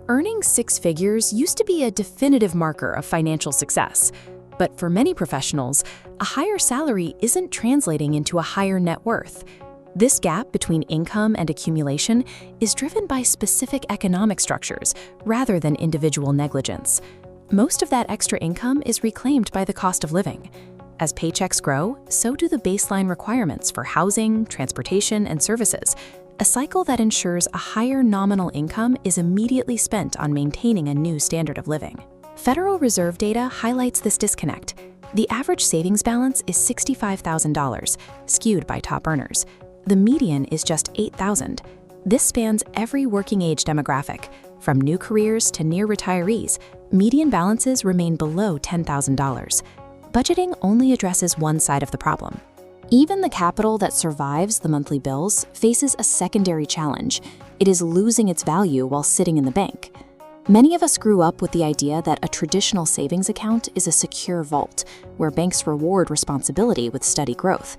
Earning six figures used to be a definitive marker of financial success. But for many professionals, a higher salary isn't translating into a higher net worth. This gap between income and accumulation is driven by specific economic structures rather than individual negligence. Most of that extra income is reclaimed by the cost of living. As paychecks grow, so do the baseline requirements for housing, transportation, and services, a cycle that ensures a higher nominal income is immediately spent on maintaining a new standard of living. Federal Reserve data highlights this disconnect. The average savings balance is $65,000, skewed by top earners. The median is just $8,000. This spans every working age demographic. From new careers to near retirees, median balances remain below $10,000. Budgeting only addresses one side of the problem. Even the capital that survives the monthly bills faces a secondary challenge. It is losing its value while sitting in the bank. Many of us grew up with the idea that a traditional savings account is a secure vault, where banks reward responsibility with steady growth.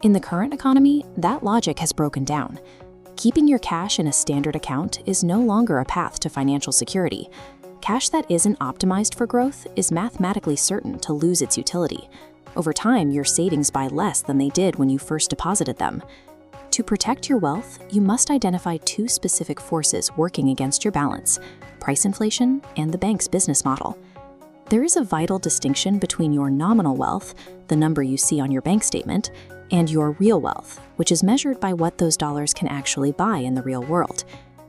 In the current economy, that logic has broken down. Keeping your cash in a standard account is no longer a path to financial security. Cash that isn't optimized for growth is mathematically certain to lose its utility. Over time, your savings buy less than they did when you first deposited them. To protect your wealth, you must identify two specific forces working against your balance: price inflation and the bank's business model. There is a vital distinction between your nominal wealth, the number you see on your bank statement, and your real wealth, which is measured by what those dollars can actually buy in the real world.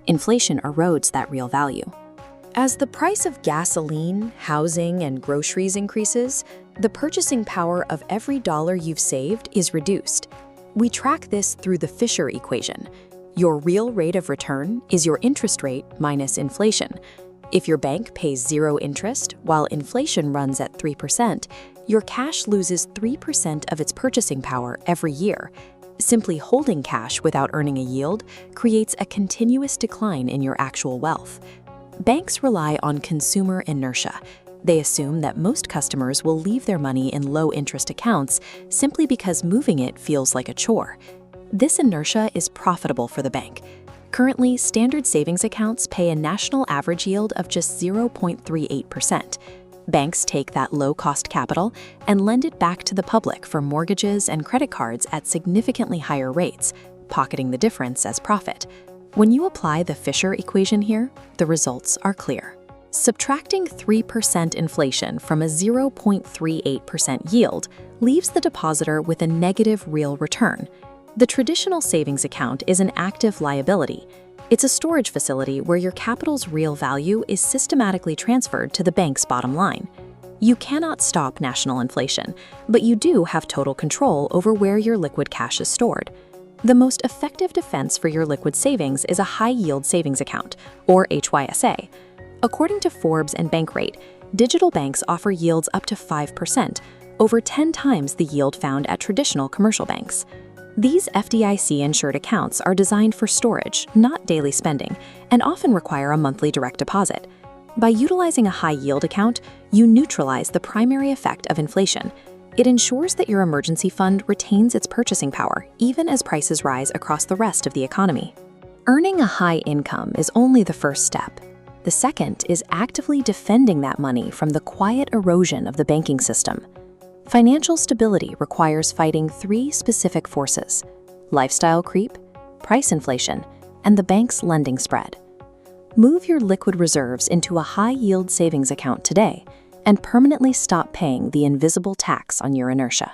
Inflation erodes that real value. As the price of gasoline, housing, and groceries increases, the purchasing power of every dollar you've saved is reduced. We track this through the Fisher equation. Your real rate of return is your interest rate minus inflation. If your bank pays zero interest while inflation runs at 3%, your cash loses 3% of its purchasing power every year. Simply holding cash without earning a yield creates a continuous decline in your actual wealth. Banks rely on consumer inertia. They assume that most customers will leave their money in low-interest accounts simply because moving it feels like a chore. This inertia is profitable for the bank. Currently, standard savings accounts pay a national average yield of just 0.38%. Banks take that low-cost capital and lend it back to the public for mortgages and credit cards at significantly higher rates, pocketing the difference as profit. When you apply the Fisher equation here, the results are clear. Subtracting 3% inflation from a 0.38% yield leaves the depositor with a negative real return. The traditional savings account is an active liability. It's a storage facility where your capital's real value is systematically transferred to the bank's bottom line. You cannot stop national inflation, but you do have total control over where your liquid cash is stored. The most effective defense for your liquid savings is a high-yield savings account, or HYSA. According to Forbes and Bankrate, digital banks offer yields up to 5%, over 10 times the yield found at traditional commercial banks. These FDIC-insured accounts are designed for storage, not daily spending, and often require a monthly direct deposit. By utilizing a high-yield account, you neutralize the primary effect of inflation. It ensures that your emergency fund retains its purchasing power, even as prices rise across the rest of the economy. Earning a high income is only the first step. The second is actively defending that money from the quiet erosion of the banking system. Financial stability requires fighting three specific forces: lifestyle creep, price inflation, and the bank's lending spread. Move your liquid reserves into a high-yield savings account today and permanently stop paying the invisible tax on your inertia.